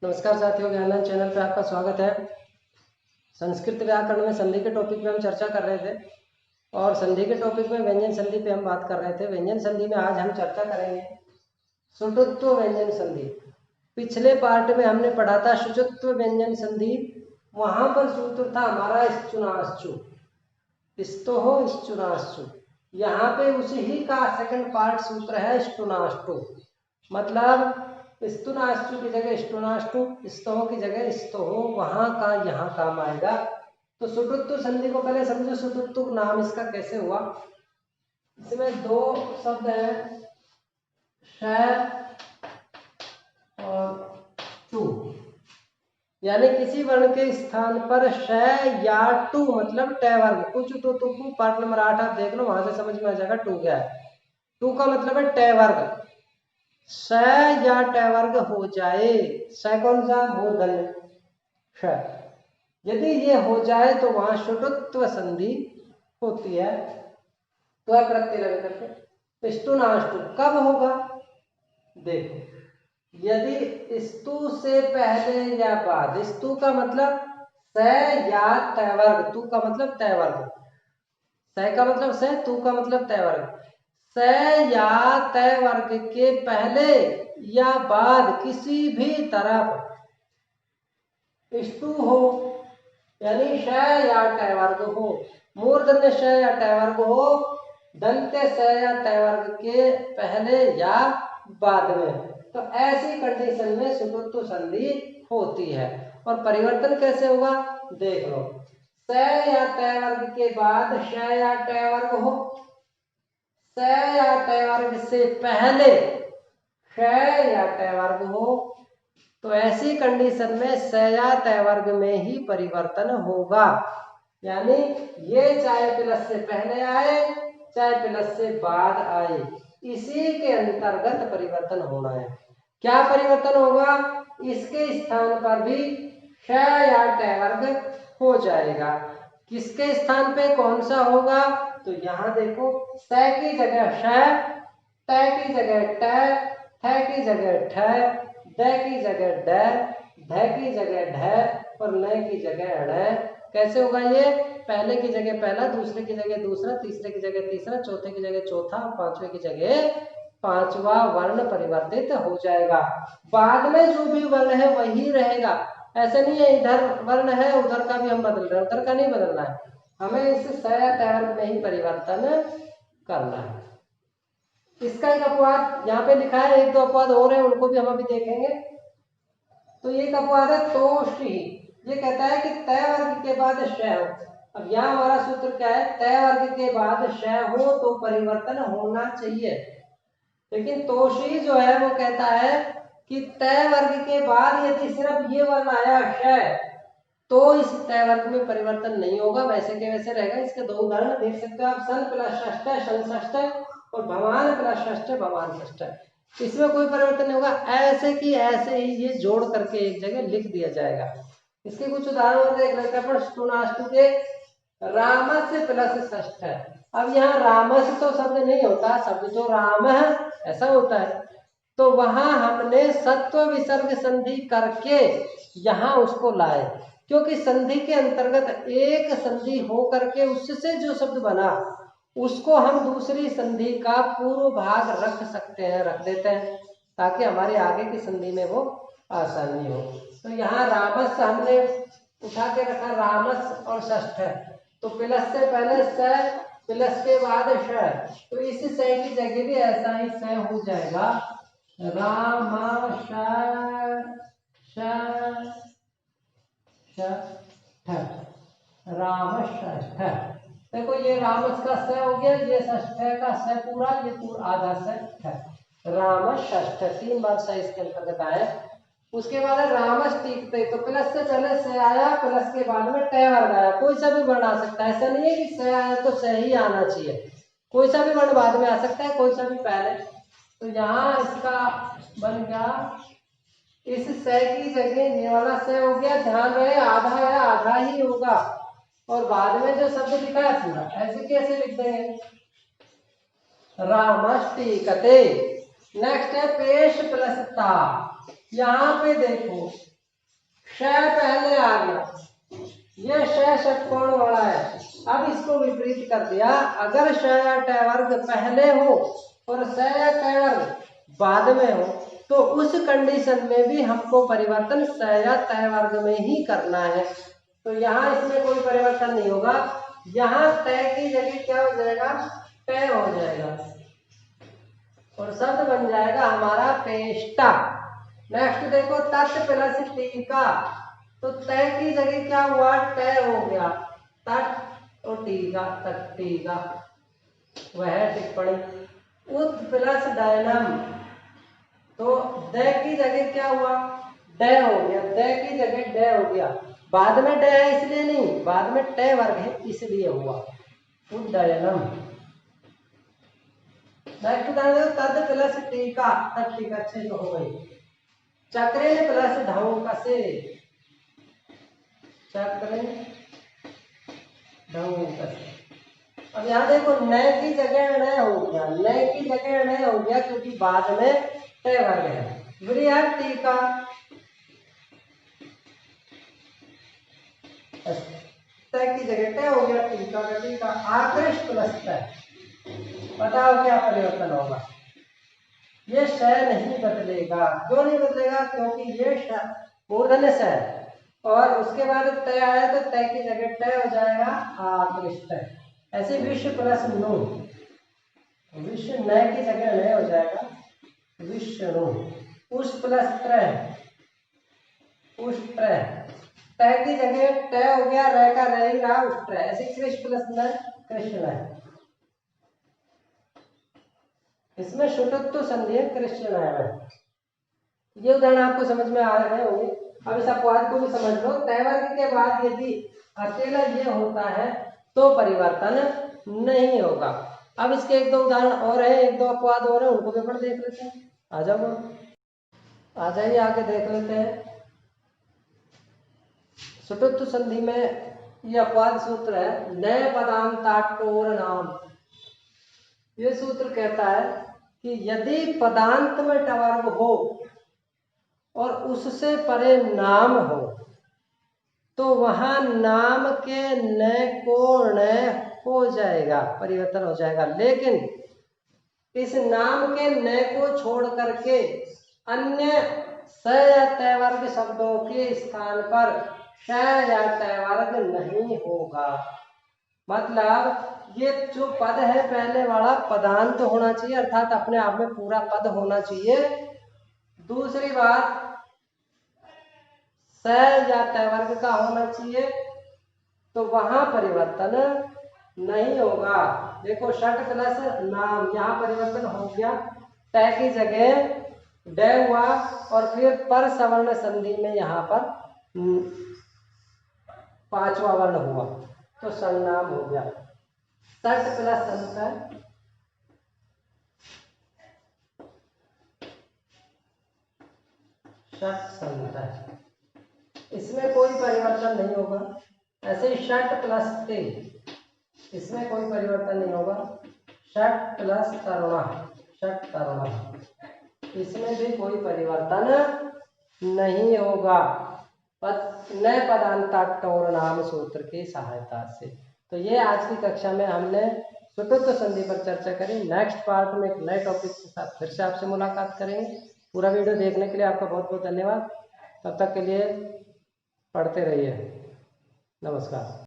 नमस्कार साथियों, ज्ञानदान चैनल पे आपका स्वागत है। संस्कृत व्याकरण में संधि के टॉपिक पे हम चर्चा कर रहे थे और संधि के टॉपिक में व्यंजन संधि पे हम बात कर रहे थे। व्यंजन संधि में आज हम चर्चा करेंगे सुषुप्त्व व्यंजन संधि। पिछले पार्ट में हमने पढ़ा था सुषुप्त्व व्यंजन संधि। वहां पर सूत्र था हमारा इश्चुनाश्चु, इस्तोह इश्चुनाश्चु। यहाँ पे उसी ही का सेकंड पार्ट सूत्र है इष्टुनाष्टु। मतलब स्तुनाष्टु की जगह स्टुनाष्टु, स्तोह की जगह स्तोह, वहां का यहाँ काम आएगा। तो सुषुप्त्व संधि को पहले समझो, सुषुप्त्व नाम इसका कैसे हुआ। इसमें दो शब्द हैं, श और टू, यानी किसी वर्ण के स्थान पर श या टू मतलब ट वर्ग। कुछ तो पार्ट नंबर 8 आप देख लो, वहां से समझ में आ जाएगा टू क्या है। टू का मतलब है ट वर्ग। स या ट वर्ग हो जाए, स कौन सा, मूर्धन्य श, यदि ये हो जाए तो वहां सुषुप्त्व संधि होती है। तो प्रत्यय लगा करके स्तुनाष्टु कब होगा, देखो, यदि स्तु से पहले या बाद, स्तु का मतलब स या त वर्ग, तू का मतलब त वर्ग, स का मतलब स, तू का मतलब त वर्ग, स या त वर्ग के पहले या बाद किसी भी तरफ स्तु हो, यानी श या ट वर्ग हो, मूर्धन्य श या ट वर्ग हो, दंत्य स या ट वर्ग के पहले या बाद में, तो ऐसी कंडीशन में सुषुप्त्व संधि होती है। और परिवर्तन कैसे होगा, देख लो, स या ट वर्ग के बाद श या ट वर्ग हो, स या ट वर्ग से पहले श या ट वर्ग हो, तो ऐसी कंडीशन में स या ट वर्ग में ही परिवर्तन होगा। यानी ये चाहे प्लस से पहले आए चाहे प्लस से बाद आए, इसी के अंतर्गत परिवर्तन होना है। क्या परिवर्तन होगा, इसके स्थान पर भी श या ट वर्ग हो जाएगा। किसके स्थान पे कौन सा होगा, तो यहाँ देखो, स की जगह श, त की जगह ट, थ की जगह ठ, द की जगह ड, ध की जगह ढ और न की जगह ण। कैसे होगा ये, पहले की जगह पहला, दूसरे की जगह दूसरा, तीसरे की जगह तीसरा, चौथे की जगह चौथा, पांचवे की जगह पांचवा वर्ण परिवर्तित हो जाएगा। बाद में जो भी वर्ण है वही रहेगा। ऐसे नहीं है इधर वर्ण है उधर का भी हम बदल रहे हैं, उधर का नहीं बदलना है, हमें इस स या ट वर्ग में ही परिवर्तन करना है। इसका एक अपवाद यहाँ पे लिखा है, एक दो अपवाद और है, उनको भी हम अभी देखेंगे। तो एक अपवाद है तोषी, ये कहता है कि त वर्ग के बाद श हो। अब यहाँ हमारा सूत्र क्या है, त वर्ग के बाद श हो तो परिवर्तन होना चाहिए, लेकिन तोषी जो है वो कहता है कि त वर्ग के बाद यदि सिर्फ ये वर्ण आया श, तो इस त वर्ग में परिवर्तन नहीं होगा, वैसे के वैसे रहेगा। इसके दो उदाहरण देख सकते हो आप, सन प्लस षष्ठ सन षष्ठ और भवान प्लस षष्ठ भवान षष्ठ, इसमें कोई परिवर्तन नहीं होगा। ऐसे की ऐसे ही ये जोड़ करके एक जगह लिख दिया जाएगा। इसके कुछ उदाहरण और देख लेते हैं। स्तुनाष्टु के रामस प्लस षष्ठ, अब यहाँ रामस तो शब्द नहीं होता, शब्द तो राम है ऐसा होता है, तो वहां हमने सत्व विसर्ग संधि करके यहाँ उसको लाए, क्योंकि संधि के अंतर्गत एक संधि हो करके उससे जो शब्द बना उसको हम दूसरी संधि का पूर्व भाग रख सकते हैं, रख देते हैं, ताकि हमारी आगे की संधि में वो आसानी हो। तो यहाँ रामस हमने उठा के रखा, रामस और षष्ठ, तो प्लस से पहले स, प्लस के बाद श, तो इस स की जगह भी ऐसा ही स हो जाएगा, राम राम षष्ठ। देखो ये रामस का स हो गया, ये षष्ठ का स पूरा, ये पूरा आधा स, राम षष्ठ, 3 बार स इसके अंतर्गत आया। उसके बाद रामस टीकते, तो प्लस से पहले स आया, प्लस के बाद में ट वर्ग आया, कोई सा भी वर्ण आ सकता है, ऐसा नहीं है कि स आया तो स ही आना चाहिए, कोई सा भी वर्ण बाद में आ सकता है, कोई सा भी पहले। तो यहाँ इसका बन गया, इस स की जगह ये वाला स हो गया, ध्यान रहे आधा है आधा ही होगा, और बाद में जो शब्द लिखा है पूरा ऐसे कैसे लिख देंगे, रामष्टिकते, नेक्स्ट है पेश प्लस ता। यहाँ पे देखो श पहले आ गया, ये श षटकोण वाला है। अब इसको विपरीत कर दिया, अगर श या ट वर्ग पहले हो और स या ट वर्ग बाद में हो तो उस कंडीशन में भी हमको परिवर्तन स या त वर्ग में ही करना है। तो यहाँ इसमें कोई परिवर्तन नहीं होगा, यहाँ त की जगह क्या हो जाएगा, ट हो जाएगा और शब्द बन जाएगा हमारा पेष्टा। नेक्स्ट देखो तत् प्लस टीका, तो त की जगह क्या हुआ, ट हो गया, तट और टीका, तट्टीका। वह टिप्पणी। उत प्लस डायनम, तो द की जगह क्या हुआ, ड हो गया, द की जगह ड हो गया। बाद में ड है इसलिए नहीं, बाद में ट वर्ग है इसलिए हुआ उद्दयनम। नेक्स्ट तद प्लस टीका, तद टीका अच्छे तो हो गई। चक्रे प्लस ढौक से, चक्रे ढौक से। अब यहाँ देखो न की जगह न हो गया, न की जगह न हो गया क्योंकि बाद में ट वर्ग है। वृहद टीका, त की जगह ट हो गया, टीका का टीका। आकृष्ट प्लस त, बताओ क्या परिवर्तन होगा, ये श नहीं बदलेगा। क्यों नहीं बदलेगा, क्योंकि ये श मूर्धन्य स है और उसके बाद त आया तो त की जगह ट हो जाएगा आकृष्ट। ऐसे विश्व प्लस नु, विश्व न की जगह न हो जाएगा विष्णु। उष प्लस त्र, उष्ट्र, त की जगह ट हो गया, र का रह ही रहा उष्ट्र। ऐसे कृष्ण प्लस न कृष्ण है, इसमें शुटुत्व संधि है, कृष्ण है। ये उदाहरण आपको समझ में आ रहे होंगे। अब इस अपवाद को भी समझ लो, त वर्ग के बाद यदि अकेला ये होता है तो परिवर्तन नहीं होगा। अब इसके एक दो उदाहरण और है, एक दो अपवाद और है, उनको भी अपन देख लेते हैं। आ जाओ, आ जाइए, आगे देख लेते हैं। सुटुत्व संधि में ये अपवाद सूत्र है, न पदांता टोर नाम। ये सूत्र कहता है कि यदि पदांत में टवर्ग हो और उससे परे नाम हो तो वहां नाम के न को न हो जाएगा, परिवर्तन हो जाएगा। लेकिन इस नाम के न को छोड़ करके अन्य स या त वर्ग शब्दों के स्थान पर श या त वर्ग नहीं होगा। मतलब ये जो पद है पहले वाला पदांत होना चाहिए, अर्थात अपने आप में पूरा पद होना चाहिए। दूसरी बात स या त वर्ग का होना चाहिए, तो वहां परिवर्तन नहीं होगा। देखो षट प्लस नाम, यहाँ परिवर्तन हो गया, त की जगह ड हुआ और फिर पर सवर्ण संधि में यहाँ पर पांचवा वर्ण हुआ तो संनाम हो गया। षट प्लस अंत, षट संत, इसमें कोई परिवर्तन नहीं होगा। ऐसे षट प्लस ते, इसमें कोई परिवर्तन नहीं होगा। षट प्लस तरुणा, षट तरुणा, इसमें भी कोई परिवर्तन नहीं होगा न पदांता टोर नाम सूत्र की सहायता से। तो ये आज की कक्षा में हमने सुटुत्व संधि पर चर्चा करी। नेक्स्ट पार्ट में एक नए टॉपिक के साथ फिर से आपसे मुलाकात करेंगे। पूरा वीडियो देखने के लिए आपका बहुत बहुत धन्यवाद। तब तक के लिए पढ़ते रहिए। नमस्कार।